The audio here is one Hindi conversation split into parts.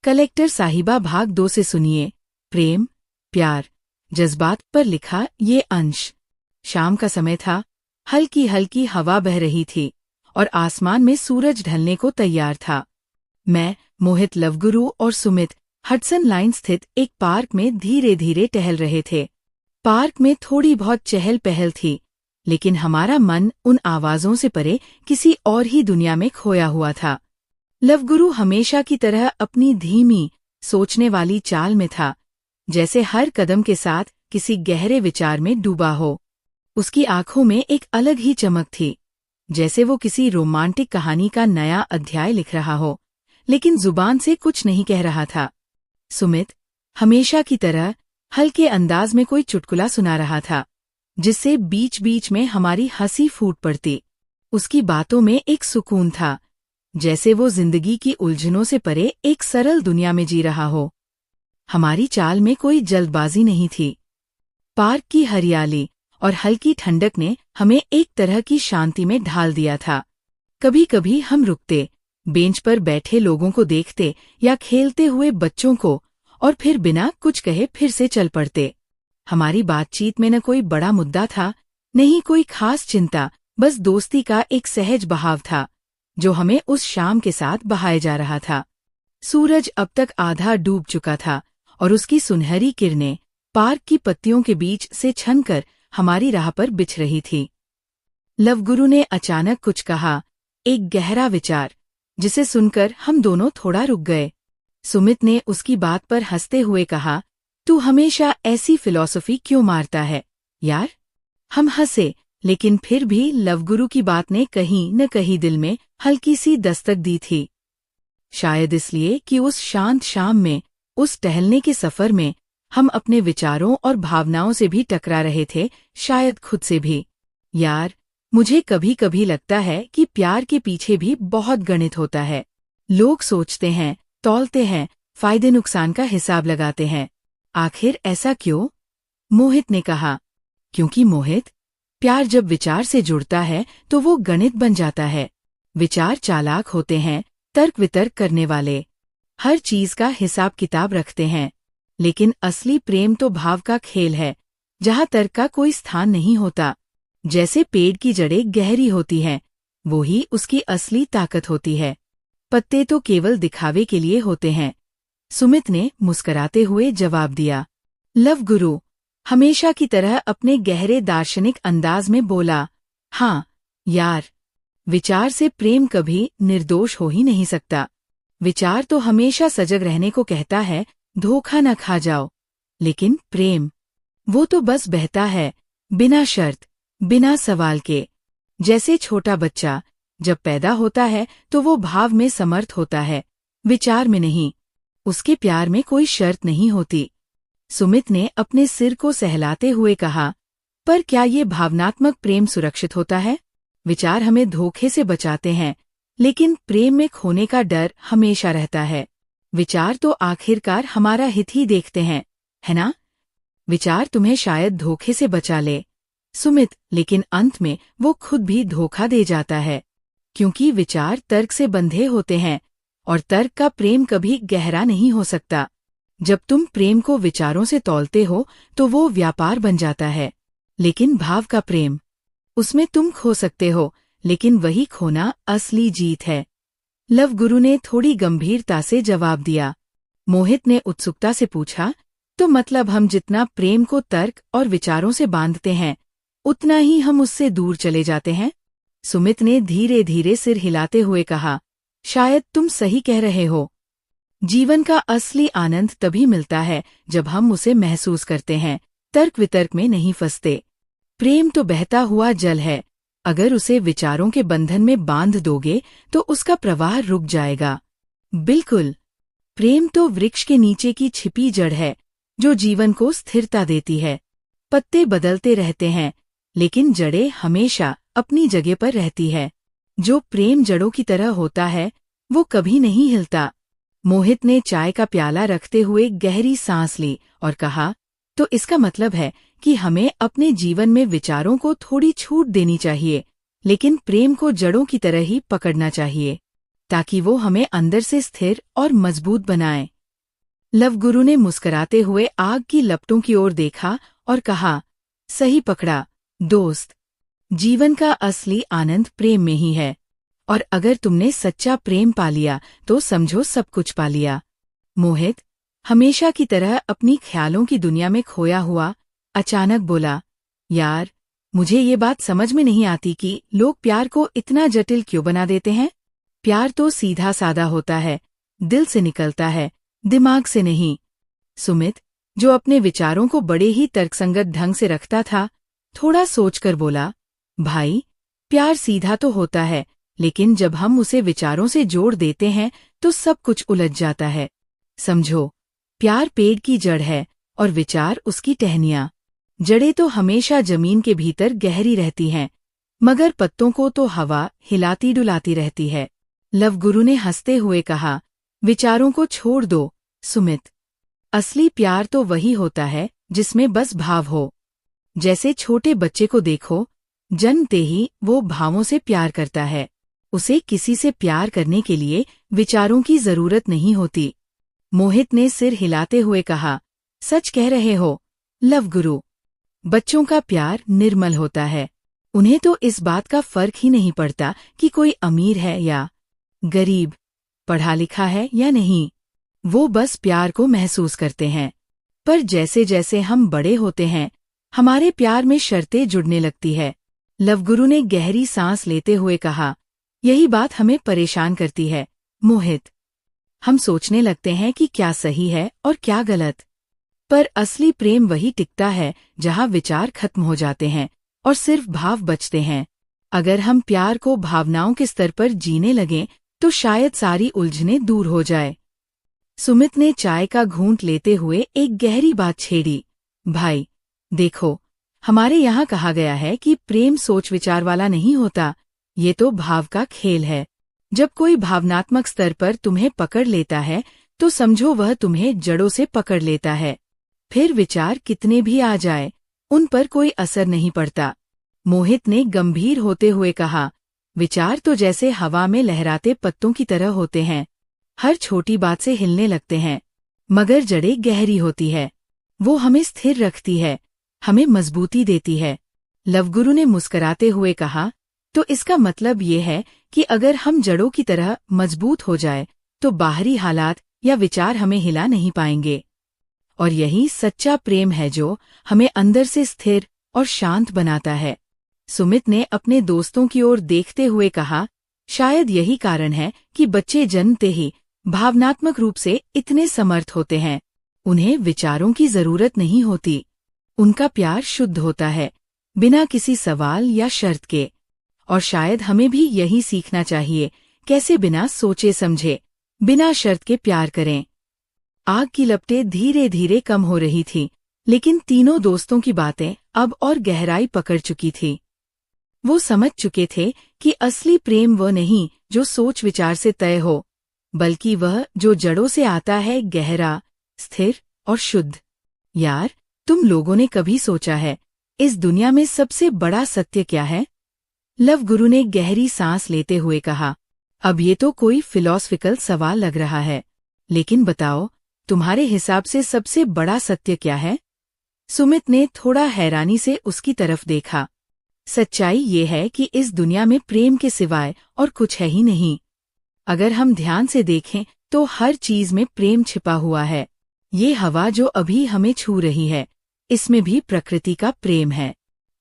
कलेक्टर साहिबा भाग 2 से सुनिए। प्रेम, प्यार, जज्बात पर लिखा ये अंश। शाम का समय था, हल्की हल्की हवा बह रही थी और आसमान में सूरज ढलने को तैयार था। मैं, मोहित, लवगुरु और सुमित हडसन लाइन स्थित एक पार्क में धीरे धीरे टहल रहे थे। पार्क में थोड़ी बहुत चहल पहल थी, लेकिन हमारा मन उन आवाजों से परे किसी और ही दुनिया में खोया हुआ था। लवगुरु हमेशा की तरह अपनी धीमी, सोचने वाली चाल में था, जैसे हर कदम के साथ किसी गहरे विचार में डूबा हो। उसकी आंखों में एक अलग ही चमक थी, जैसे वो किसी रोमांटिक कहानी का नया अध्याय लिख रहा हो, लेकिन जुबान से कुछ नहीं कह रहा था। सुमित, हमेशा की तरह, हल्के अंदाज में कोई चुटकुला सुना रहा था, जिससे बीच बीच में हमारी हंसी फूट पड़ती। उसकी बातों में एक सुकून था, जैसे वो जिंदगी की उलझनों से परे एक सरल दुनिया में जी रहा हो। हमारी चाल में कोई जल्दबाजी नहीं थी। पार्क की हरियाली और हल्की ठंडक ने हमें एक तरह की शांति में ढाल दिया था। कभी कभी हम रुकते, बेंच पर बैठे लोगों को देखते या खेलते हुए बच्चों को, और फिर बिना कुछ कहे फिर से चल पड़ते। हमारी बातचीत में न कोई बड़ा मुद्दा था, न ही कोई खास चिंता, बस दोस्ती का एक सहज बहाव था, जो हमें उस शाम के साथ बहाया जा रहा था। सूरज अब तक आधा डूब चुका था और उसकी सुनहरी किरणें पार्क की पत्तियों के बीच से छनकर हमारी राह पर बिछ रही थी। लवगुरु ने अचानक कुछ कहा, एक गहरा विचार, जिसे सुनकर हम दोनों थोड़ा रुक गए। सुमित ने उसकी बात पर हंसते हुए कहा, तू हमेशा ऐसी फिलॉसफी क्यों मारता है यार? हम हंसे, लेकिन फिर भी लवगुरु की बात ने कहीं न कहीं दिल में हल्की सी दस्तक दी थी। शायद इसलिए कि उस शांत शाम में, उस टहलने के सफर में, हम अपने विचारों और भावनाओं से भी टकरा रहे थे, शायद खुद से भी। यार, मुझे कभी कभी लगता है कि प्यार के पीछे भी बहुत गणित होता है। लोग सोचते हैं, तौलते हैं, फायदे नुकसान का हिसाब लगाते हैं। आखिर ऐसा क्यों? मोहित ने कहा। क्योंकि मोहित, प्यार जब विचार से जुड़ता है तो वो गणित बन जाता है। विचार चालाक होते हैं, तर्क वितर्क करने वाले, हर चीज का हिसाब किताब रखते हैं। लेकिन असली प्रेम तो भाव का खेल है, जहाँ तर्क का कोई स्थान नहीं होता। जैसे पेड़ की जड़ें गहरी होती हैं, वो ही उसकी असली ताकत होती है। पत्ते तो केवल दिखावे के लिए होते हैं। सुमित ने मुस्कराते हुए जवाब दिया। लवगुरु हमेशा की तरह अपने गहरे दार्शनिक अंदाज में बोला, हाँ यार, विचार से प्रेम कभी निर्दोष हो ही नहीं सकता। विचार तो हमेशा सजग रहने को कहता है, धोखा न खा जाओ। लेकिन प्रेम, वो तो बस बहता है, बिना शर्त, बिना सवाल के। जैसे छोटा बच्चा जब पैदा होता है तो वो भाव में समर्थ होता है, विचार में नहीं। उसके प्यार में कोई शर्त नहीं होती। सुमित ने अपने सिर को सहलाते हुए कहा, पर क्या ये भावनात्मक प्रेम सुरक्षित होता है? विचार हमें धोखे से बचाते हैं, लेकिन प्रेम में खोने का डर हमेशा रहता है। विचार तो आखिरकार हमारा हित ही देखते हैं, है ना? विचार तुम्हें शायद धोखे से बचा ले, सुमित, लेकिन अंत में वो खुद भी धोखा दे जाता है। क्योंकि विचार तर्क से बंधे होते हैं, और तर्क का प्रेम कभी गहरा नहीं हो सकता। जब तुम प्रेम को विचारों से तौलते हो तो वो व्यापार बन जाता है। लेकिन भाव का प्रेम, उसमें तुम खो सकते हो, लेकिन वही खोना असली जीत है। लवगुरु ने थोड़ी गंभीरता से जवाब दिया। मोहित ने उत्सुकता से पूछा, तो मतलब हम जितना प्रेम को तर्क और विचारों से बांधते हैं, उतना ही हम उससे दूर चले जाते हैं? सुमित ने धीरे धीरे सिर हिलाते हुए कहा, शायद तुम सही कह रहे हो। जीवन का असली आनंद तभी मिलता है जब हम उसे महसूस करते हैं, तर्क वितर्क में नहीं फंसते। प्रेम तो बहता हुआ जल है, अगर उसे विचारों के बंधन में बांध दोगे तो उसका प्रवाह रुक जाएगा। बिल्कुल, प्रेम तो वृक्ष के नीचे की छिपी जड़ है, जो जीवन को स्थिरता देती है। पत्ते बदलते रहते हैं, लेकिन जड़ें हमेशा अपनी जगह पर रहती है। जो प्रेम जड़ों की तरह होता है, वो कभी नहीं हिलता। मोहित ने चाय का प्याला रखते हुए गहरी सांस ली और कहा, तो इसका मतलब है कि हमें अपने जीवन में विचारों को थोड़ी छूट देनी चाहिए, लेकिन प्रेम को जड़ों की तरह ही पकड़ना चाहिए, ताकि वो हमें अंदर से स्थिर और मजबूत बनाए। लवगुरु ने मुस्कुराते हुए आग की लपटों की ओर देखा और कहा, सही पकड़ा दोस्त। जीवन का असली आनंद प्रेम में ही है, और अगर तुमने सच्चा प्रेम पा लिया तो समझो सब कुछ पा लिया। मोहित, हमेशा की तरह अपनी ख्यालों की दुनिया में खोया हुआ, अचानक बोला, यार, मुझे ये बात समझ में नहीं आती कि लोग प्यार को इतना जटिल क्यों बना देते हैं। प्यार तो सीधा सादा होता है, दिल से निकलता है, दिमाग से नहीं। सुमित, जो अपने विचारों को बड़े ही तर्कसंगत ढंग से रखता था, थोड़ा सोचकर बोला, भाई, प्यार सीधा तो होता है, लेकिन जब हम उसे विचारों से जोड़ देते हैं तो सब कुछ उलझ जाता है। समझो, प्यार पेड़ की जड़ है और विचार उसकी टहनियां। जड़ें तो हमेशा जमीन के भीतर गहरी रहती हैं, मगर पत्तों को तो हवा हिलाती डुलाती रहती है। लवगुरु ने हंसते हुए कहा, विचारों को छोड़ दो सुमित। असली प्यार तो वही होता है जिसमें बस भाव हो। जैसे छोटे बच्चे को देखो, जन्मते ही वो भावों से प्यार करता है। उसे किसी से प्यार करने के लिए विचारों की जरूरत नहीं होती। मोहित ने सिर हिलाते हुए कहा, सच कह रहे हो लवगुरु। बच्चों का प्यार निर्मल होता है। उन्हें तो इस बात का फर्क ही नहीं पड़ता कि कोई अमीर है या गरीब, पढ़ा लिखा है या नहीं। वो बस प्यार को महसूस करते हैं। पर जैसे जैसे हम बड़े होते हैं, हमारे प्यार में शर्तें जुड़ने लगती है। लवगुरु ने गहरी सांस लेते हुए कहा, यही बात हमें परेशान करती है मोहित। हम सोचने लगते हैं कि क्या सही है और क्या गलत। पर असली प्रेम वही टिकता है जहां विचार खत्म हो जाते हैं और सिर्फ भाव बचते हैं। अगर हम प्यार को भावनाओं के स्तर पर जीने लगें तो शायद सारी उलझनें दूर हो जाए। सुमित ने चाय का घूंट लेते हुए एक गहरी बात छेड़ी, भाई देखो, हमारे यहाँ कहा गया है कि प्रेम सोच विचार वाला नहीं होता, ये तो भाव का खेल है। जब कोई भावनात्मक स्तर पर तुम्हें पकड़ लेता है तो समझो वह तुम्हें जड़ों से पकड़ लेता है। फिर विचार कितने भी आ जाए, उन पर कोई असर नहीं पड़ता। मोहित ने गंभीर होते हुए कहा, विचार तो जैसे हवा में लहराते पत्तों की तरह होते हैं, हर छोटी बात से हिलने लगते हैं, मगर जड़ें गहरी होती है। वो हमें स्थिर रखती है, हमें मजबूती देती है। लवगुरु ने मुस्कुराते हुए कहा, तो इसका मतलब ये है कि अगर हम जड़ों की तरह मजबूत हो जाए तो बाहरी हालात या विचार हमें हिला नहीं पाएंगे। और यही सच्चा प्रेम है जो हमें अंदर से स्थिर और शांत बनाता है। सुमित ने अपने दोस्तों की ओर देखते हुए कहा, शायद यही कारण है कि बच्चे जन्मते ही भावनात्मक रूप से इतने समर्थ होते हैं। उन्हें विचारों की जरूरत नहीं होती। उनका प्यार शुद्ध होता है, बिना किसी सवाल या शर्त के। और शायद हमें भी यही सीखना चाहिए, कैसे बिना सोचे समझे, बिना शर्त के प्यार करें। आग की लपटें धीरे धीरे कम हो रही थी, लेकिन तीनों दोस्तों की बातें अब और गहराई पकड़ चुकी थी। वो समझ चुके थे कि असली प्रेम वह नहीं जो सोच विचार से तय हो, बल्कि वह जो जड़ों से आता है, गहरा, स्थिर और शुद्ध। यार, तुम लोगों ने कभी सोचा है, इस दुनिया में सबसे बड़ा सत्य क्या है? लवगुरु ने गहरी सांस लेते हुए कहा, अब ये तो कोई फिलॉसफिकल सवाल लग रहा है, लेकिन बताओ, तुम्हारे हिसाब से सबसे बड़ा सत्य क्या है? सुमित ने थोड़ा हैरानी से उसकी तरफ देखा। सच्चाई ये है कि इस दुनिया में प्रेम के सिवाय और कुछ है ही नहीं। अगर हम ध्यान से देखें तो हर चीज में प्रेम छिपा हुआ है। ये हवा जो अभी हमें छू रही है, इसमें भी प्रकृति का प्रेम है।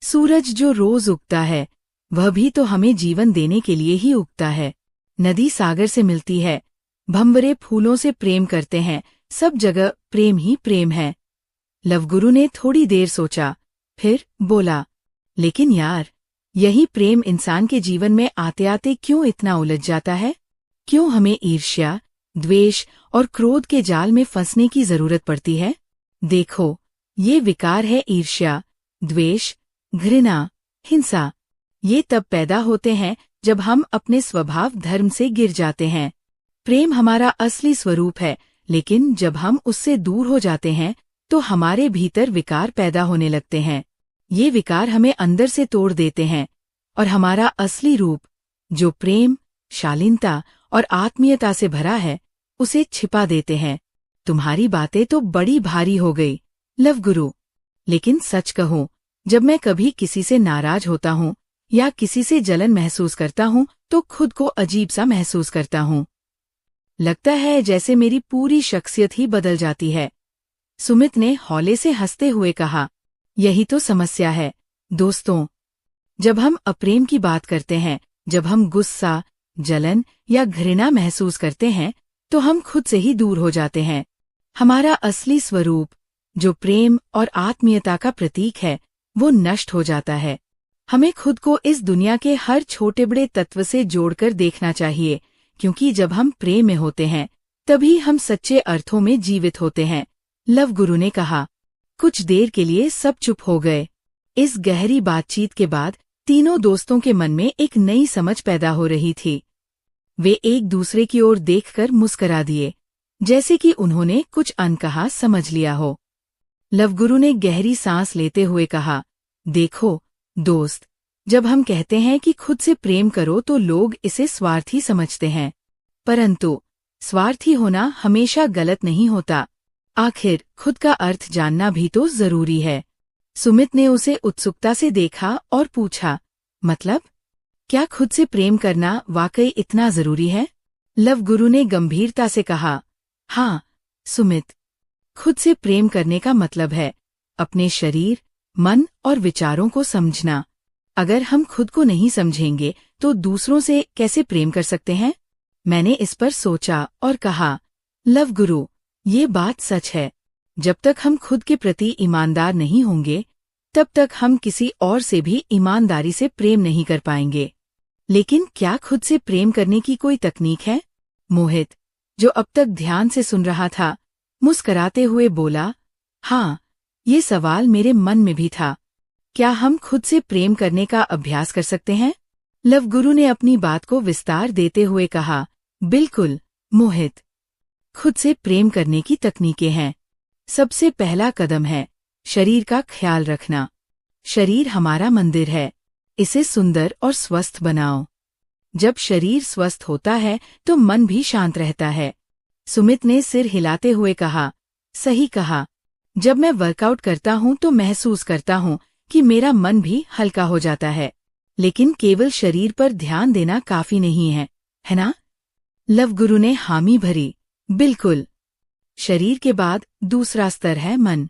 सूरज जो रोज उगता है, वह भी तो हमें जीवन देने के लिए ही उगता है। नदी सागर से मिलती है, भंवरे फूलों से प्रेम करते हैं, सब जगह प्रेम ही प्रेम है। लवगुरु ने थोड़ी देर सोचा, फिर बोला, लेकिन यार, यही प्रेम इंसान के जीवन में आते आते क्यों इतना उलझ जाता है? क्यों हमें ईर्ष्या, द्वेष और क्रोध के जाल में फंसने की जरूरत पड़ती है? देखो, ये विकार है ईर्ष्या, द्वेष, घृणा, हिंसा। ये तब पैदा होते हैं जब हम अपने स्वभाव धर्म से गिर जाते हैं। प्रेम हमारा असली स्वरूप है, लेकिन जब हम उससे दूर हो जाते हैं तो हमारे भीतर विकार पैदा होने लगते हैं। ये विकार हमें अंदर से तोड़ देते हैं और हमारा असली रूप, जो प्रेम, शालीनता और आत्मीयता से भरा है, उसे छिपा देते हैं। तुम्हारी बातें तो बड़ी भारी हो गई, लव गुरु। लेकिन सच कहूं, जब मैं कभी किसी से नाराज होता हूँ या किसी से जलन महसूस करता हूँ तो खुद को अजीब सा महसूस करता हूँ। लगता है जैसे मेरी पूरी शख्सियत ही बदल जाती है। सुमित ने हौले से हंसते हुए कहा, यही तो समस्या है दोस्तों। जब हम अप्रेम की बात करते हैं, जब हम गुस्सा, जलन या घृणा महसूस करते हैं, तो हम खुद से ही दूर हो जाते हैं। हमारा असली स्वरूप, जो प्रेम और आत्मीयता का प्रतीक है, वो नष्ट हो जाता है। हमें खुद को इस दुनिया के हर छोटे बड़े तत्व से जोड़कर देखना चाहिए, क्योंकि जब हम प्रेम में होते हैं, तभी हम सच्चे अर्थों में जीवित होते हैं, लव गुरु ने कहा। कुछ देर के लिए सब चुप हो गए। इस गहरी बातचीत के बाद तीनों दोस्तों के मन में एक नई समझ पैदा हो रही थी। वे एक दूसरे की ओर देखकर मुस्करा दिए, जैसे कि उन्होंने कुछ अनकहा समझ लिया हो। लवगुरु ने गहरी सांस लेते हुए कहा, देखो दोस्त, जब हम कहते हैं कि खुद से प्रेम करो तो लोग इसे स्वार्थी समझते हैं, परंतु स्वार्थी होना हमेशा गलत नहीं होता। आखिर खुद का अर्थ जानना भी तो जरूरी है। सुमित ने उसे उत्सुकता से देखा और पूछा, मतलब क्या खुद से प्रेम करना वाकई इतना जरूरी है? लव गुरु ने गंभीरता से कहा, हाँ सुमित, खुद से प्रेम करने का मतलब है अपने शरीर, मन और विचारों को समझना। अगर हम खुद को नहीं समझेंगे तो दूसरों से कैसे प्रेम कर सकते हैं? मैंने इस पर सोचा और कहा, लव गुरु, ये बात सच है। जब तक हम खुद के प्रति ईमानदार नहीं होंगे, तब तक हम किसी और से भी ईमानदारी से प्रेम नहीं कर पाएंगे। लेकिन क्या खुद से प्रेम करने की कोई तकनीक है? मोहित, जो अब तक ध्यान से सुन रहा था, मुस्कराते हुए बोला, हाँ, ये सवाल मेरे मन में भी था। क्या हम खुद से प्रेम करने का अभ्यास कर सकते हैं? लव गुरु ने अपनी बात को विस्तार देते हुए कहा, बिल्कुल मोहित, खुद से प्रेम करने की तकनीकें हैं। सबसे पहला कदम है शरीर का ख्याल रखना। शरीर हमारा मंदिर है, इसे सुंदर और स्वस्थ बनाओ। जब शरीर स्वस्थ होता है तो मन भी शांत रहता है। सुमित ने सिर हिलाते हुए कहा, सही कहा। जब मैं वर्कआउट करता हूं तो महसूस करता हूं कि मेरा मन भी हल्का हो जाता है। लेकिन केवल शरीर पर ध्यान देना काफी नहीं है ना? लव गुरु ने हामी भरी, बिल्कुल। शरीर के बाद दूसरा स्तर है मन।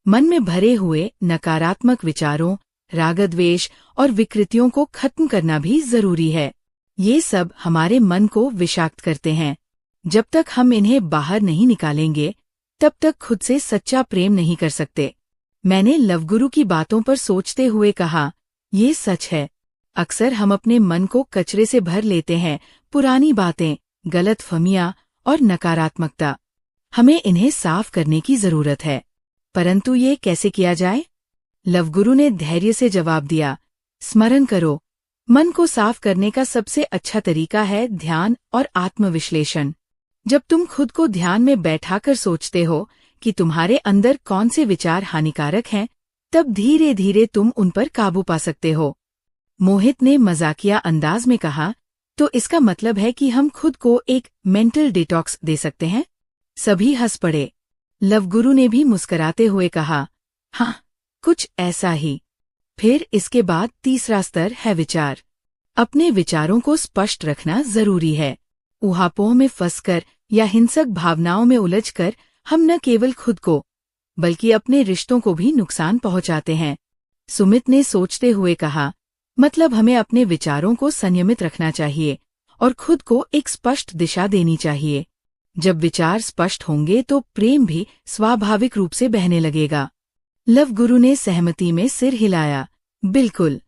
मन में भरे हुए नकारात्मक विचारों, रागद्वेष और विकृतियों को खत्म करना भी जरूरी है। ये सब हमारे मन को विषाक्त करते हैं। जब तक हम इन्हें बाहर नहीं निकालेंगे, तब तक खुद से सच्चा प्रेम नहीं कर सकते। मैंने लवगुरु की बातों पर सोचते हुए कहा, ये सच है। अक्सर हम अपने मन को कचरे से भर लेते हैं, पुरानी बातें, गलतफहमियां और नकारात्मकता। हमें इन्हें साफ करने की जरूरत है। परंतु ये कैसे किया जाए? लवगुरु ने धैर्य से जवाब दिया, स्मरण करो, मन को साफ करने का सबसे अच्छा तरीका है ध्यान और आत्मविश्लेषण। जब तुम खुद को ध्यान में बैठाकर सोचते हो कि तुम्हारे अंदर कौन से विचार हानिकारक हैं, तब धीरे धीरे तुम उन पर काबू पा सकते हो। मोहित ने मजाकिया अंदाज में कहा, तो इसका मतलब है कि हम खुद को एक मेंटल डिटॉक्स दे सकते हैं? सभी हंस पड़े। लवगुरु ने भी मुस्कराते हुए कहा, हाँ, कुछ ऐसा ही। फिर इसके बाद तीसरा स्तर है विचार। अपने विचारों को स्पष्ट रखना जरूरी है। ऊहापोह में फंसकर या हिंसक भावनाओं में उलझकर हम न केवल खुद को, बल्कि अपने रिश्तों को भी नुकसान पहुंचाते हैं। सुमित ने सोचते हुए कहा, मतलब हमें अपने विचारों को संयमित रखना चाहिए और खुद को एक स्पष्ट दिशा देनी चाहिए। जब विचार स्पष्ट होंगे तो प्रेम भी स्वाभाविक रूप से बहने लगेगा। लवगुरु ने सहमति में सिर हिलाया, बिल्कुल।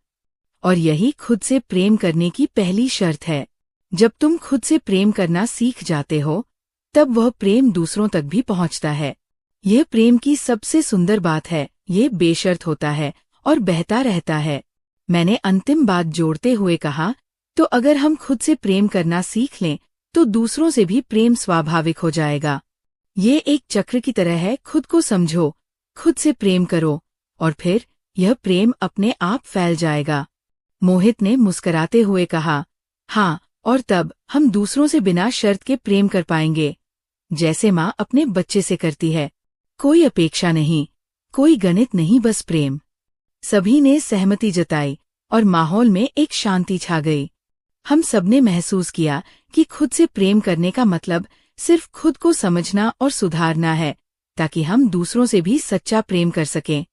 और यही खुद से प्रेम करने की पहली शर्त है। जब तुम खुद से प्रेम करना सीख जाते हो, तब वह प्रेम दूसरों तक भी पहुंचता है। यह प्रेम की सबसे सुंदर बात है, ये बेशर्त होता है और बहता रहता है। मैंने अंतिम बात जोड़ते हुए कहा, तो अगर हम खुद से प्रेम करना सीख लें तो दूसरों से भी प्रेम स्वाभाविक हो जाएगा। ये एक चक्र की तरह है, खुद को समझो, खुद से प्रेम करो और फिर यह प्रेम अपने आप फैल जाएगा। मोहित ने मुस्कराते हुए कहा, हाँ, और तब हम दूसरों से बिना शर्त के प्रेम कर पाएंगे। जैसे माँ अपने बच्चे से करती है। कोई अपेक्षा नहीं, कोई गणित नहीं, बस प्रेम। सभी ने सहमति जताई और माहौल में एक शांति छा गई। हम सबने महसूस किया कि खुद से प्रेम करने का मतलब सिर्फ खुद को समझना और सुधारना है, ताकि हम दूसरों से भी सच्चा प्रेम कर सकें।